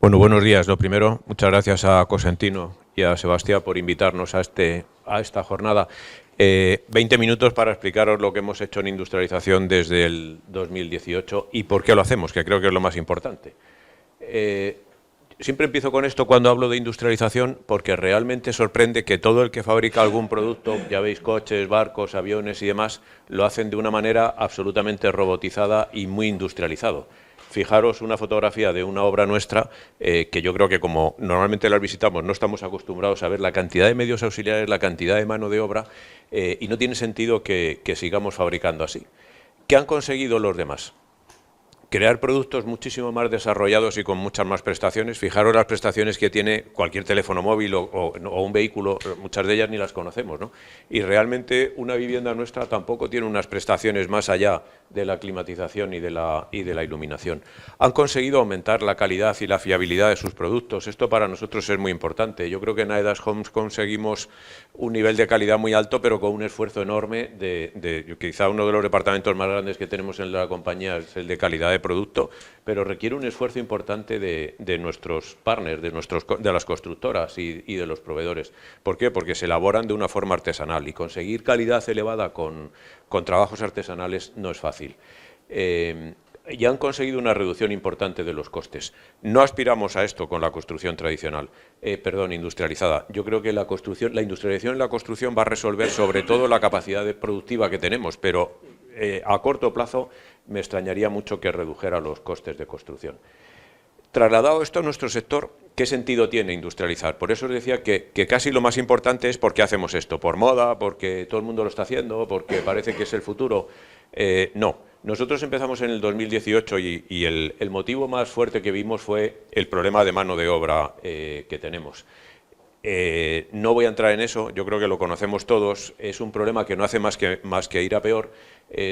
Bueno, buenos días. Lo primero, muchas gracias a Cosentino y a Sebastián por invitarnos a esta jornada. 20 minutos para explicaros lo que hemos hecho en industrialización desde el 2018 y por qué lo hacemos, que creo que es lo más importante. Siempre empiezo con esto cuando hablo de industrialización porque realmente sorprende que todo el que fabrica algún producto, ya veis coches, barcos, aviones y demás, lo hacen de una manera absolutamente robotizada y muy industrializado. Fijaros una fotografía de una obra nuestra, que yo creo que como normalmente las visitamos no estamos acostumbrados a ver la cantidad de medios auxiliares, la cantidad de mano de obra, y no tiene sentido que sigamos fabricando así. ¿Qué han conseguido los demás? Crear productos muchísimo más desarrollados y con muchas más prestaciones. Fijaros las prestaciones que tiene cualquier teléfono móvil o un vehículo, muchas de ellas ni las conocemos, ¿no? Y realmente una vivienda nuestra tampoco tiene unas prestaciones más allá de la climatización y de la iluminación. Han conseguido aumentar la calidad y la fiabilidad de sus productos. Esto para nosotros es muy importante. Yo creo que en Aedas Homes conseguimos un nivel de calidad muy alto, pero con un esfuerzo enorme quizá uno de los departamentos más grandes que tenemos en la compañía es el de calidad de producto, pero requiere un esfuerzo importante de nuestros partners, de las constructoras y de los proveedores. ¿Por qué? Porque se elaboran de una forma artesanal y conseguir calidad elevada con trabajos artesanales no es fácil. Y han conseguido una reducción importante de los costes. No aspiramos a esto con la construcción tradicional, industrializada. Yo creo que la industrialización en la construcción va a resolver sobre todo la capacidad productiva que tenemos, pero a corto plazo me extrañaría mucho que redujera los costes de construcción. Trasladado esto a nuestro sector, ¿qué sentido tiene industrializar? Por eso os decía que casi lo más importante es por qué hacemos esto, por moda, porque todo el mundo lo está haciendo, porque parece que es el futuro. No, nosotros empezamos en el 2018 y el motivo más fuerte que vimos fue el problema de mano de obra que tenemos. No voy a entrar en eso, yo creo que lo conocemos todos, es un problema que no hace más que ir a peor,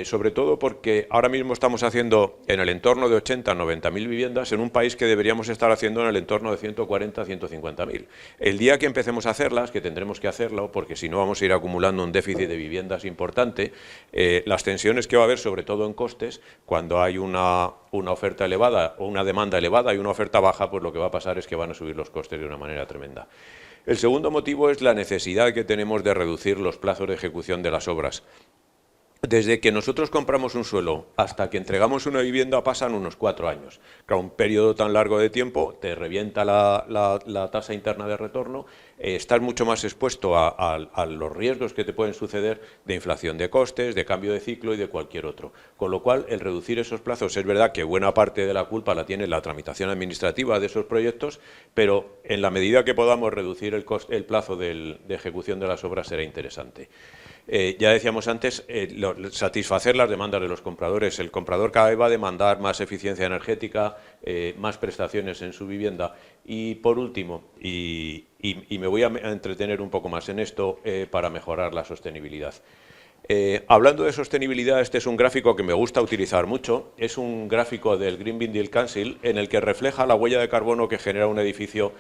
sobre todo porque ahora mismo estamos haciendo en el entorno de 80 90 mil viviendas en un país que deberíamos estar haciendo en el entorno de 140 150 mil. El día que empecemos a hacerlas, que tendremos que hacerlo, porque si no vamos a ir acumulando un déficit de viviendas importante, las tensiones que va a haber, sobre todo en costes, cuando hay una oferta elevada o una demanda elevada y una oferta baja, pues lo que va a pasar es que van a subir los costes de una manera tremenda. El segundo motivo es la necesidad que tenemos de reducir los plazos de ejecución de las obras. Desde que nosotros compramos un suelo hasta que entregamos una vivienda pasan unos 4 años. Claro, un periodo tan largo de tiempo te revienta la tasa interna de retorno, estás mucho más expuesto a los riesgos que te pueden suceder de inflación de costes, de cambio de ciclo y de cualquier otro. Con lo cual, el reducir esos plazos, es verdad que buena parte de la culpa la tiene la tramitación administrativa de esos proyectos, pero en la medida que podamos reducir el plazo de ejecución de las obras será interesante. Ya decíamos antes, satisfacer las demandas de los compradores. El comprador cada vez va a demandar más eficiencia energética, más prestaciones en su vivienda. Y por último, y me voy a entretener un poco más en esto para mejorar la sostenibilidad. Hablando de sostenibilidad, este es un gráfico que me gusta utilizar mucho. Es un gráfico del Green Building Council en el que refleja la huella de carbono que genera un edificio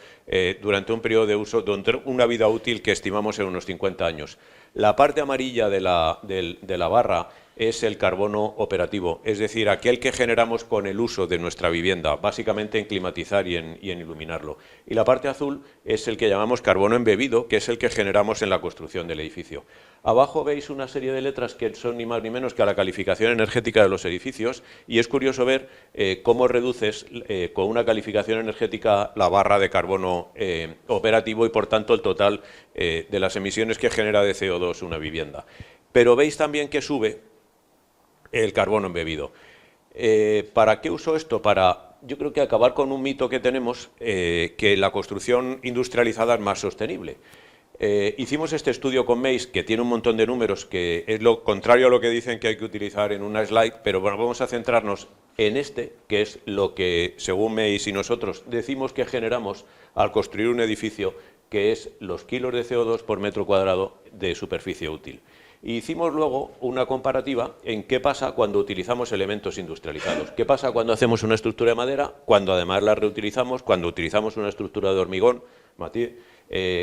durante un periodo de uso, durante una vida útil que estimamos en unos 50 años. La parte amarilla de la barra es el carbono operativo, es decir, aquel que generamos con el uso de nuestra vivienda, básicamente en climatizar y en iluminarlo. Y la parte azul es el que llamamos carbono embebido, que es el que generamos en la construcción del edificio. Abajo veis una serie de letras que son ni más ni menos que a la calificación energética de los edificios y es curioso ver cómo reduces con una calificación energética la barra de carbono operativo y por tanto el total de las emisiones que genera de CO2 una vivienda. Pero veis también que sube el carbono embebido. ¿Para qué uso esto? Yo creo que acabar con un mito que tenemos, que la construcción industrializada es más sostenible. Hicimos este estudio con Mace, que tiene un montón de números, que es lo contrario a lo que dicen que hay que utilizar en una slide, pero bueno, vamos a centrarnos en este, que es lo que, según Mace y nosotros, decimos que generamos al construir un edificio, que es los kilos de CO2 por metro cuadrado de superficie útil. Hicimos luego una comparativa en qué pasa cuando utilizamos elementos industrializados. ¿Qué pasa cuando hacemos una estructura de madera, cuando además la reutilizamos, cuando utilizamos una estructura de hormigón,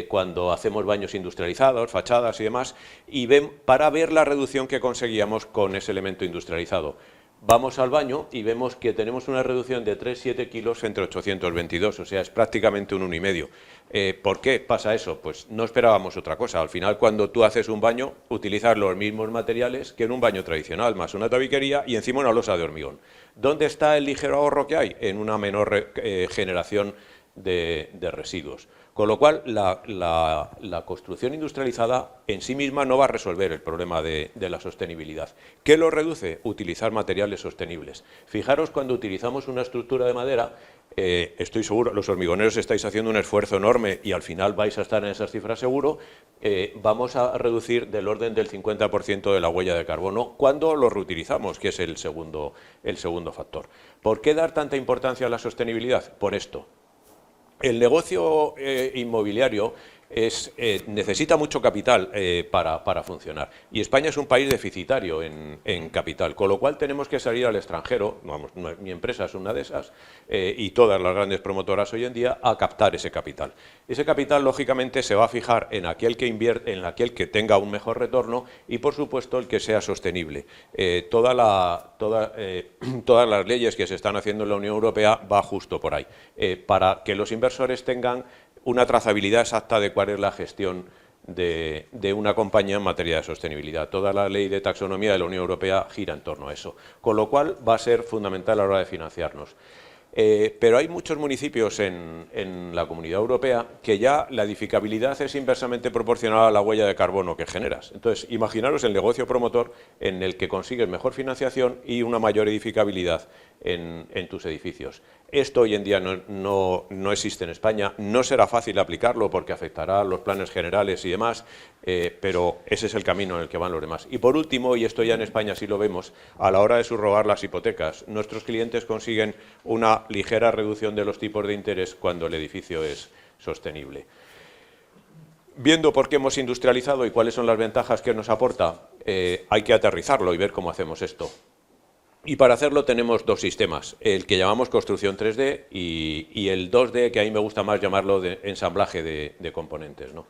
cuando hacemos baños industrializados, fachadas y demás, para ver la reducción que conseguíamos con ese elemento industrializado? Vamos al baño y vemos que tenemos una reducción de 3,7 kilos entre 822, o sea, es prácticamente un 1,5. ¿Por qué pasa eso? Pues no esperábamos otra cosa. Al final, cuando tú haces un baño, utilizas los mismos materiales que en un baño tradicional, más una tabiquería y encima una losa de hormigón. ¿Dónde está el ligero ahorro que hay? En una menor generación de residuos. Con lo cual, la construcción industrializada en sí misma no va a resolver el problema de la sostenibilidad. ¿Qué lo reduce? Utilizar materiales sostenibles. Fijaros, cuando utilizamos una estructura de madera, estoy seguro, los hormigoneros estáis haciendo un esfuerzo enorme y al final vais a estar en esas cifras seguro, vamos a reducir del orden del 50% de la huella de carbono cuando lo reutilizamos, que es el segundo factor. ¿Por qué dar tanta importancia a la sostenibilidad? Por esto. El negocio inmobiliario necesita mucho capital para funcionar y España es un país deficitario en capital, con lo cual tenemos que salir al extranjero, vamos, mi empresa es una de esas, y todas las grandes promotoras hoy en día, a captar ese capital. Ese capital, lógicamente, se va a fijar en aquel que invierte, en aquel que tenga un mejor retorno y, por supuesto, el que sea sostenible. Todas las leyes que se están haciendo en la Unión Europea va justo por ahí, para que los inversores tengan una trazabilidad exacta de cuál es la gestión de una compañía en materia de sostenibilidad. Toda la ley de taxonomía de la Unión Europea gira en torno a eso, con lo cual va a ser fundamental a la hora de financiarnos. Pero hay muchos municipios en la Comunidad Europea que ya la edificabilidad es inversamente proporcional a la huella de carbono que generas. Entonces, imaginaros el negocio promotor en el que consigues mejor financiación y una mayor edificabilidad en tus edificios. Esto hoy en día no existe en España, no será fácil aplicarlo porque afectará a los planes generales y demás, pero ese es el camino en el que van los demás. Y por último, y esto ya en España sí lo vemos, a la hora de subrogar las hipotecas, nuestros clientes consiguen una ligera reducción de los tipos de interés cuando el edificio es sostenible. Viendo por qué hemos industrializado y cuáles son las ventajas que nos aporta, hay que aterrizarlo y ver cómo hacemos esto. Y para hacerlo tenemos dos sistemas, el que llamamos construcción 3D y el 2D, que a mí me gusta más llamarlo de ensamblaje de componentes, ¿no?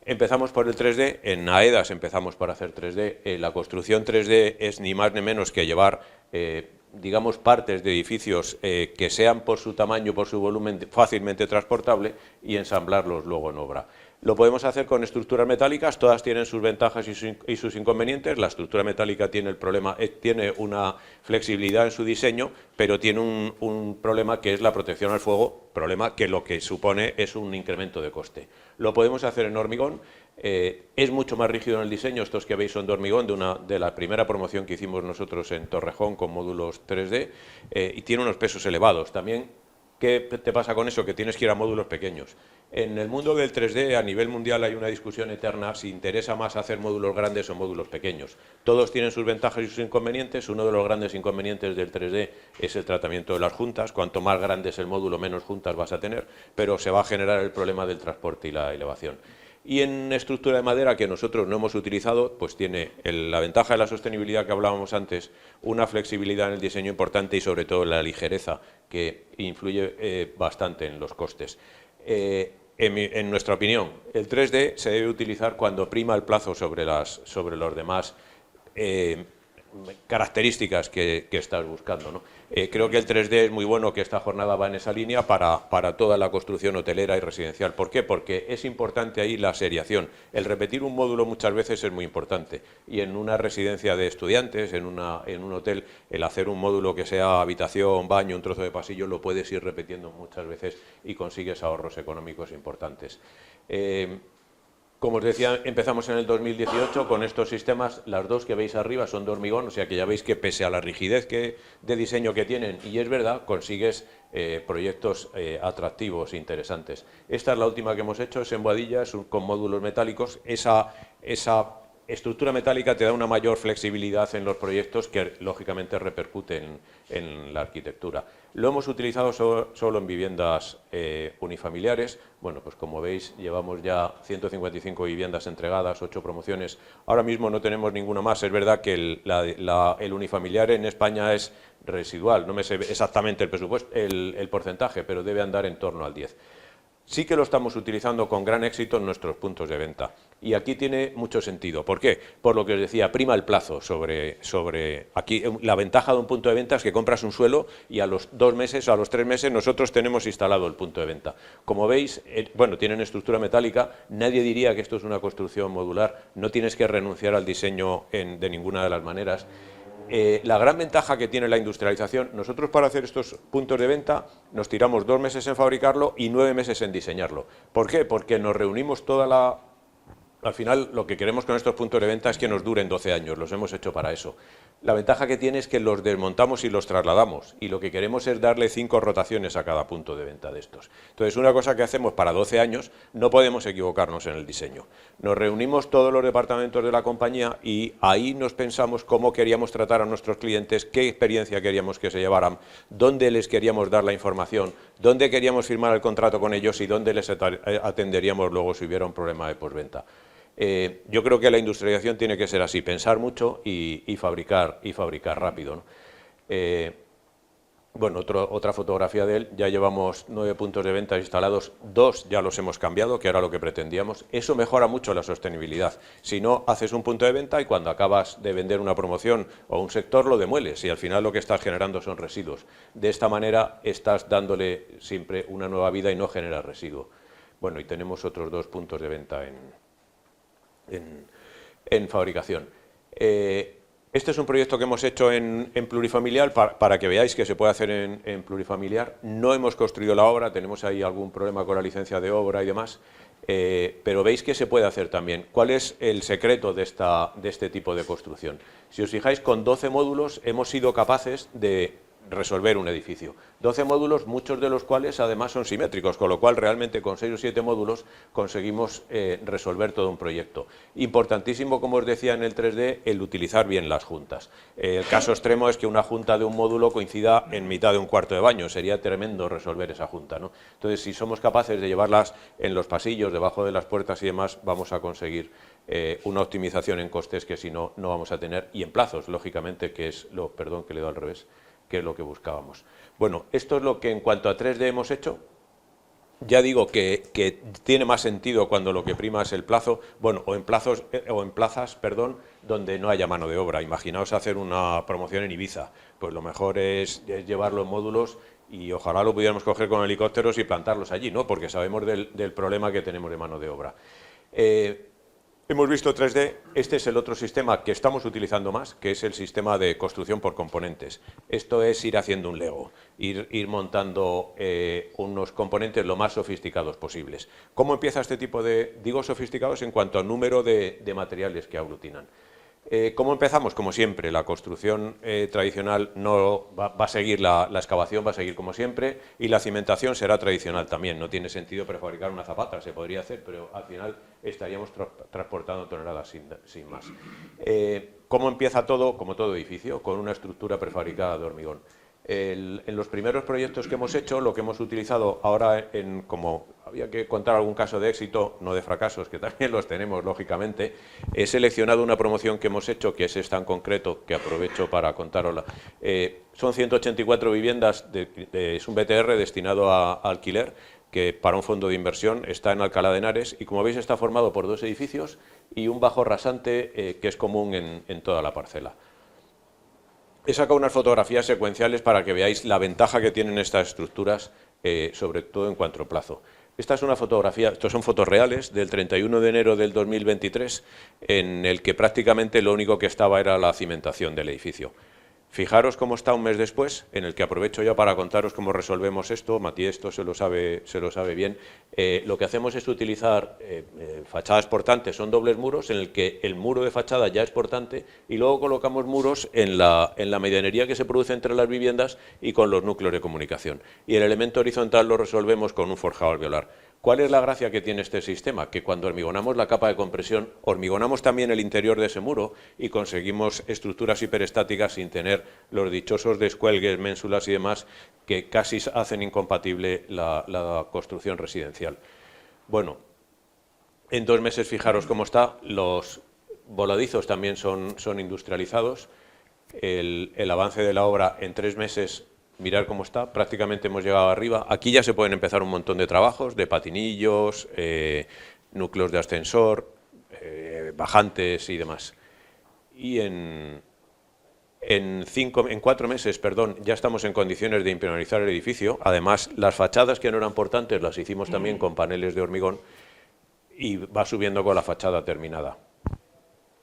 Empezamos por el 3D, en AEDAS empezamos para hacer 3D, la construcción 3D es ni más ni menos que llevar, digamos, partes de edificios que sean por su tamaño, por su volumen fácilmente transportable y ensamblarlos luego en obra. Lo podemos hacer con estructuras metálicas, todas tienen sus ventajas y sus inconvenientes. La estructura metálica tiene el problema, tiene una flexibilidad en su diseño, pero tiene un problema que es la protección al fuego, problema que lo que supone es un incremento de coste. Lo podemos hacer en hormigón, es mucho más rígido en el diseño, estos que veis son de hormigón, de la primera promoción que hicimos nosotros en Torrejón con módulos 3D, y tiene unos pesos elevados. También, ¿qué te pasa con eso? Que tienes que ir a módulos pequeños. En el mundo del 3D, a nivel mundial, hay una discusión eterna si interesa más hacer módulos grandes o módulos pequeños. Todos tienen sus ventajas y sus inconvenientes. Uno de los grandes inconvenientes del 3D es el tratamiento de las juntas. Cuanto más grande es el módulo, menos juntas vas a tener, pero se va a generar el problema del transporte y la elevación. Y en estructura de madera, que nosotros no hemos utilizado, pues tiene la ventaja de la sostenibilidad que hablábamos antes, una flexibilidad en el diseño importante y sobre todo la ligereza, que influye bastante en los costes. En nuestra opinión, el 3D se debe utilizar cuando prima el plazo sobre los demás características que estás buscando, ¿no? Creo que el 3D es muy bueno, que esta jornada va en esa línea para toda la construcción hotelera y residencial. ¿Por qué? Porque es importante ahí la seriación. El repetir un módulo muchas veces es muy importante y en una residencia de estudiantes, en un hotel, el hacer un módulo que sea habitación, baño, un trozo de pasillo, lo puedes ir repitiendo muchas veces y consigues ahorros económicos importantes. Como os decía, empezamos en el 2018 con estos sistemas, las dos que veis arriba son de hormigón, o sea que ya veis que pese a la rigidez de diseño que tienen, y es verdad, consigues proyectos atractivos e interesantes. Esta es la última que hemos hecho, es en Boadilla, es con módulos metálicos. Esa estructura metálica te da una mayor flexibilidad en los proyectos que lógicamente repercute en la arquitectura. Lo hemos utilizado solo en viviendas unifamiliares. Bueno, pues como veis, llevamos ya 155 viviendas entregadas, 8 promociones. Ahora mismo no tenemos ninguna más. Es verdad que el unifamiliar en España es residual. No me sé exactamente el presupuesto, el porcentaje, pero debe andar en torno al 10%. Sí que lo estamos utilizando con gran éxito en nuestros puntos de venta. Y aquí tiene mucho sentido. ¿Por qué? Por lo que os decía, prima el plazo aquí la ventaja de un punto de venta es que compras un suelo y a los 2 meses o a los 3 meses nosotros tenemos instalado el punto de venta. Como veis, bueno, tienen estructura metálica, nadie diría que esto es una construcción modular, no tienes que renunciar al diseño de ninguna de las maneras. La gran ventaja que tiene la industrialización, nosotros para hacer estos puntos de venta nos tiramos 2 meses en fabricarlo y 9 meses en diseñarlo. ¿Por qué? Porque nos reunimos al final, lo que queremos con estos puntos de venta es que nos duren 12 años, los hemos hecho para eso. La ventaja que tiene es que los desmontamos y los trasladamos, y lo que queremos es darle 5 rotaciones a cada punto de venta de estos. Entonces, una cosa que hacemos para 12 años, no podemos equivocarnos en el diseño. Nos reunimos todos los departamentos de la compañía y ahí nos pensamos cómo queríamos tratar a nuestros clientes, qué experiencia queríamos que se llevaran, dónde les queríamos dar la información, dónde queríamos firmar el contrato con ellos y dónde les atenderíamos luego si hubiera un problema de postventa. Yo creo que la industrialización tiene que ser así, pensar mucho y fabricar rápido, ¿no? Bueno, otra fotografía de él, ya llevamos 9 puntos de venta instalados, 2 ya los hemos cambiado, que era lo que pretendíamos. Eso mejora mucho la sostenibilidad. Si no, haces un punto de venta y cuando acabas de vender una promoción o un sector lo demueles y al final lo que estás generando son residuos. De esta manera estás dándole siempre una nueva vida y no generas residuo. Bueno, y tenemos otros 2 puntos de venta en fabricación. Este es un proyecto que hemos hecho en plurifamiliar para que veáis que se puede hacer en plurifamiliar. No hemos construido la obra, tenemos ahí algún problema con la licencia de obra y demás, pero veis que se puede hacer también. ¿Cuál es el secreto de este tipo de construcción? Si os fijáis, con 12 módulos hemos sido capaces de resolver un edificio. 12 módulos, muchos de los cuales además son simétricos, con lo cual realmente con 6 o 7 módulos conseguimos resolver todo un proyecto. Importantísimo, como os decía en el 3D, el utilizar bien las juntas. El caso extremo es que una junta de un módulo coincida en mitad de un cuarto de baño, sería tremendo resolver esa junta, ¿no? Entonces, si somos capaces de llevarlas en los pasillos, debajo de las puertas y demás, vamos a conseguir una optimización en costes que si no, no vamos a tener, y en plazos, lógicamente, que es perdón, que le doy al revés, que es lo que buscábamos. Bueno, esto es lo que en cuanto a 3D hemos hecho. Ya digo que tiene más sentido cuando lo que prima es el plazo, bueno, o en plazas, perdón, donde no haya mano de obra. Imaginaos hacer una promoción en Ibiza, pues lo mejor es llevarlo en módulos y ojalá lo pudiéramos coger con helicópteros y plantarlos allí, ¿no? Porque sabemos del problema que tenemos de mano de obra. Hemos visto 3D, este es el otro sistema que estamos utilizando más, que es el sistema de construcción por componentes. Esto es ir haciendo un Lego, ir montando unos componentes lo más sofisticados posibles. ¿Cómo empieza este tipo digo sofisticados en cuanto al número de materiales que aglutinan? ¿Cómo empezamos? Como siempre, la construcción tradicional no va a seguir, la excavación va a seguir como siempre y la cimentación será tradicional también. No tiene sentido prefabricar una zapata, se podría hacer, pero al final estaríamos transportando toneladas sin más. ¿Cómo empieza todo? Como todo edificio, con una estructura prefabricada de hormigón. En los primeros proyectos que hemos hecho, lo que hemos utilizado ahora, como había que contar algún caso de éxito, no de fracasos, que también los tenemos, lógicamente, he seleccionado una promoción que hemos hecho, que es esta en concreto, que aprovecho para contarosla. Son 184 viviendas, es un BTR destinado a alquiler, que para un fondo de inversión está en Alcalá de Henares y, como veis, está formado por 2 edificios y un bajo rasante que es común en toda la parcela. He sacado unas fotografías secuenciales para que veáis la ventaja que tienen estas estructuras, sobre todo en cuanto a plazo. Esta es una fotografía, estos son fotos reales, del 31 de enero del 2023, en el que prácticamente lo único que estaba era la cimentación del edificio. Fijaros cómo está un mes después, en el que aprovecho ya para contaros cómo resolvemos esto. Matías esto se lo sabe bien. Lo que hacemos es utilizar fachadas portantes, son dobles muros, en el que el muro de fachada ya es portante y luego colocamos muros en la medianería que se produce entre las viviendas y con los núcleos de comunicación. Y el elemento horizontal lo resolvemos con un forjado alveolar. ¿Cuál es la gracia que tiene este sistema? Que cuando hormigonamos la capa de compresión, hormigonamos también el interior de ese muro y conseguimos estructuras hiperestáticas sin tener los dichosos descuelgues, ménsulas y demás que casi hacen incompatible la construcción residencial. Bueno, en 2 meses fijaros cómo está, los voladizos también son industrializados, el avance de la obra en 3 meses. Mirar cómo está, prácticamente hemos llegado arriba. Aquí ya se pueden empezar un montón de trabajos, de patinillos, núcleos de ascensor, bajantes y demás. Y en 4 meses, ya estamos en condiciones de impermeabilizar el edificio. Además, las fachadas que no eran portantes las hicimos también con paneles de hormigón y va subiendo con la fachada terminada.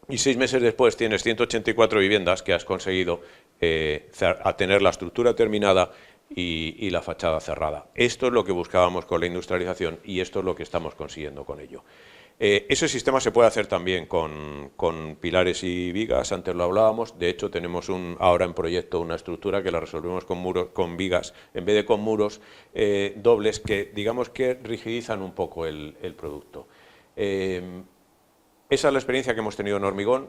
Y 6 meses después tienes 184 viviendas que has conseguido tener la estructura terminada y la fachada cerrada. Esto es lo que buscábamos con la industrialización y esto es lo que estamos consiguiendo con ello. Ese sistema se puede hacer también con pilares y vigas, antes lo hablábamos. De hecho, tenemos ahora en proyecto una estructura que la resolvemos con vigas, en vez de con muros dobles que, digamos, que rigidizan un poco el producto. Esa es la experiencia que hemos tenido en hormigón.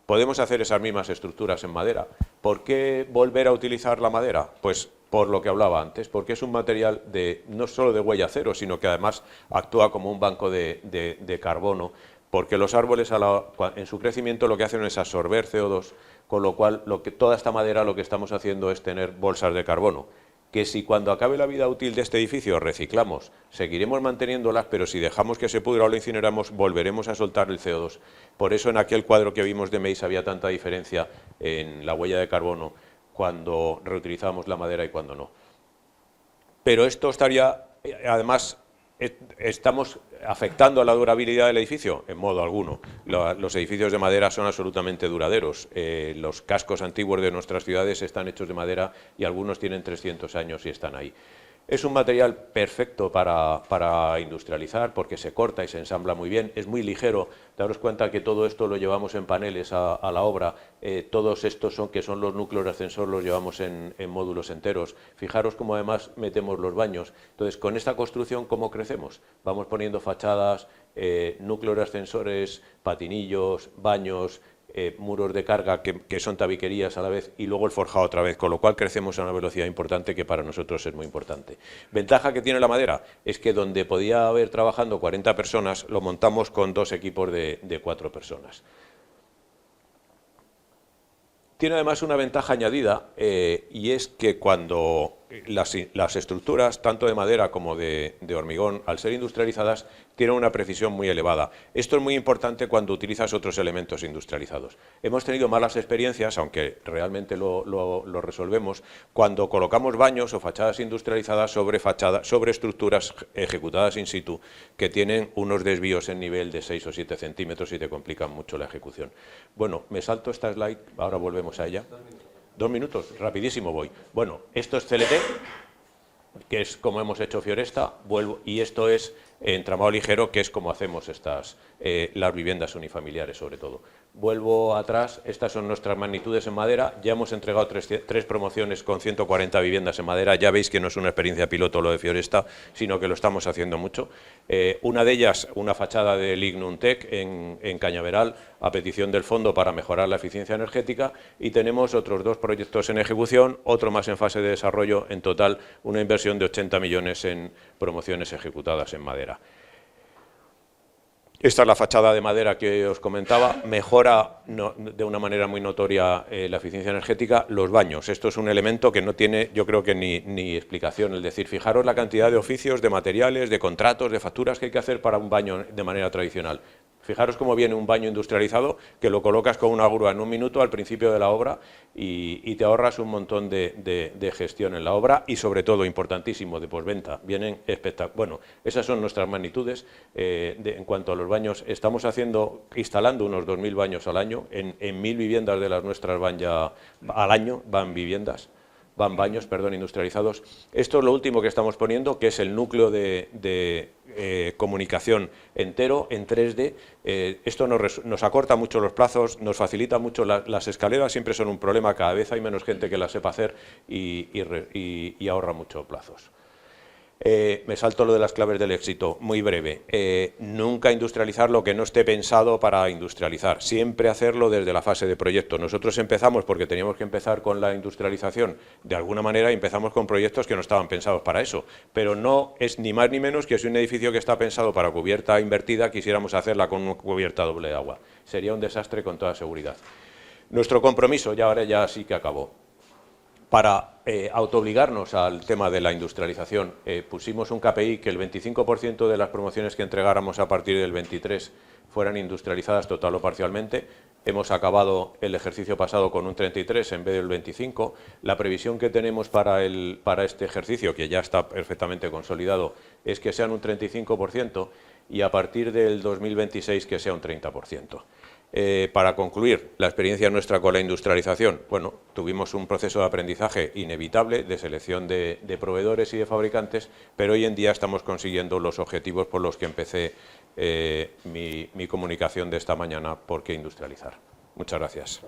Podemos hacer esas mismas estructuras en madera. ¿Por qué volver a utilizar la madera? Pues por lo que hablaba antes, porque es un material no solo de huella cero, sino que además actúa como un banco de carbono, porque los árboles en su crecimiento lo que hacen es absorber CO2, con lo cual toda esta madera lo que estamos haciendo es tener bolsas de carbono, que si cuando acabe la vida útil de este edificio reciclamos, seguiremos manteniéndolas, pero si dejamos que se pudra o lo incineramos, volveremos a soltar el CO2. Por eso en aquel cuadro que vimos de Meis había tanta diferencia en la huella de carbono cuando reutilizábamos la madera y cuando no. Pero esto estaría, además, ¿estamos afectando a la durabilidad del edificio? En modo alguno. Los edificios de madera son absolutamente duraderos. Los cascos antiguos de nuestras ciudades están hechos de madera y algunos tienen 300 años y están ahí. Es un material perfecto para industrializar porque se corta y se ensambla muy bien, es muy ligero. Daros cuenta que todo esto lo llevamos en paneles a la obra, todos estos que son los núcleos de ascensor los llevamos en módulos enteros. Fijaros cómo además metemos los baños. Entonces, con esta construcción, ¿cómo crecemos? Vamos poniendo fachadas, núcleos de ascensores, patinillos, baños, muros de carga que son tabiquerías a la vez y luego el forjado otra vez, con lo cual crecemos a una velocidad importante que para nosotros es muy importante. Ventaja que tiene la madera es que donde podía haber trabajando 40 personas, lo montamos con 2 equipos de 4 personas. Tiene además una ventaja añadida y es que cuando las estructuras, tanto de madera como de hormigón, al ser industrializadas, tienen una precisión muy elevada. Esto es muy importante cuando utilizas otros elementos industrializados. Hemos tenido malas experiencias, aunque realmente lo resolvemos, cuando colocamos baños o fachadas industrializadas sobre estructuras ejecutadas in situ que tienen unos desvíos en nivel de 6 o 7 centímetros y te complican mucho la ejecución. Bueno, me salto esta slide, ahora volvemos a ella. 2 minutos, rapidísimo voy. Bueno, esto es CLT, que es como hemos hecho Fioresta, y esto es entramado ligero, que es como hacemos las viviendas unifamiliares sobre todo. Vuelvo atrás, estas son nuestras magnitudes en madera, ya hemos entregado 3 promociones con 140 viviendas en madera, ya veis que no es una experiencia piloto lo de Fioresta, sino que lo estamos haciendo mucho. Una de ellas, una fachada de Lignum Tech en Cañaveral, a petición del fondo para mejorar la eficiencia energética, y tenemos otros 2 proyectos en ejecución, otro más en fase de desarrollo, en total una inversión de 80 millones en promociones ejecutadas en madera. Esta es la fachada de madera que os comentaba, mejora de una manera muy notoria la eficiencia energética. Los baños, esto es un elemento que no tiene, yo creo que ni explicación, es decir, fijaros la cantidad de oficios, de materiales, de contratos, de facturas que hay que hacer para un baño de manera tradicional. Fijaros cómo viene un baño industrializado que lo colocas con una grúa en 1 minuto al principio de la obra y te ahorras un montón de gestión en la obra y sobre todo, importantísimo, de postventa. Vienen espectaculares. Bueno, esas son nuestras magnitudes. En cuanto a los baños, estamos instalando unos 2.000 baños al año. En 1.000 viviendas de las nuestras van ya al año, van baños, industrializados. Esto es lo último que estamos poniendo, que es el núcleo de comunicación entero en 3D. Esto nos acorta mucho los plazos, nos facilita mucho. Las escaleras siempre son un problema, cada vez hay menos gente que las sepa hacer y ahorra mucho plazos. Me salto lo de las claves del éxito, muy breve. Nunca industrializar lo que no esté pensado para industrializar, siempre hacerlo desde la fase de proyecto. Nosotros empezamos porque teníamos que empezar con la industrialización de alguna manera y empezamos con proyectos que no estaban pensados para eso, pero no es ni más ni menos que si un edificio que está pensado para cubierta invertida quisiéramos hacerla con una cubierta doble de agua. Sería un desastre con toda seguridad. Nuestro compromiso, ahora ya sí que acabó. Para autoobligarnos al tema de la industrialización. Pusimos un KPI que el 25% de las promociones que entregáramos a partir del 23 fueran industrializadas total o parcialmente. Hemos acabado el ejercicio pasado con un 33 en vez del 25. La previsión que tenemos para este ejercicio, que ya está perfectamente consolidado, es que sean un 35% y a partir del 2026 que sea un 30%. Para concluir, la experiencia nuestra con la industrialización, bueno, tuvimos un proceso de aprendizaje inevitable de selección de proveedores y de fabricantes, pero hoy en día estamos consiguiendo los objetivos por los que empecé mi comunicación de esta mañana, por qué industrializar. Muchas gracias.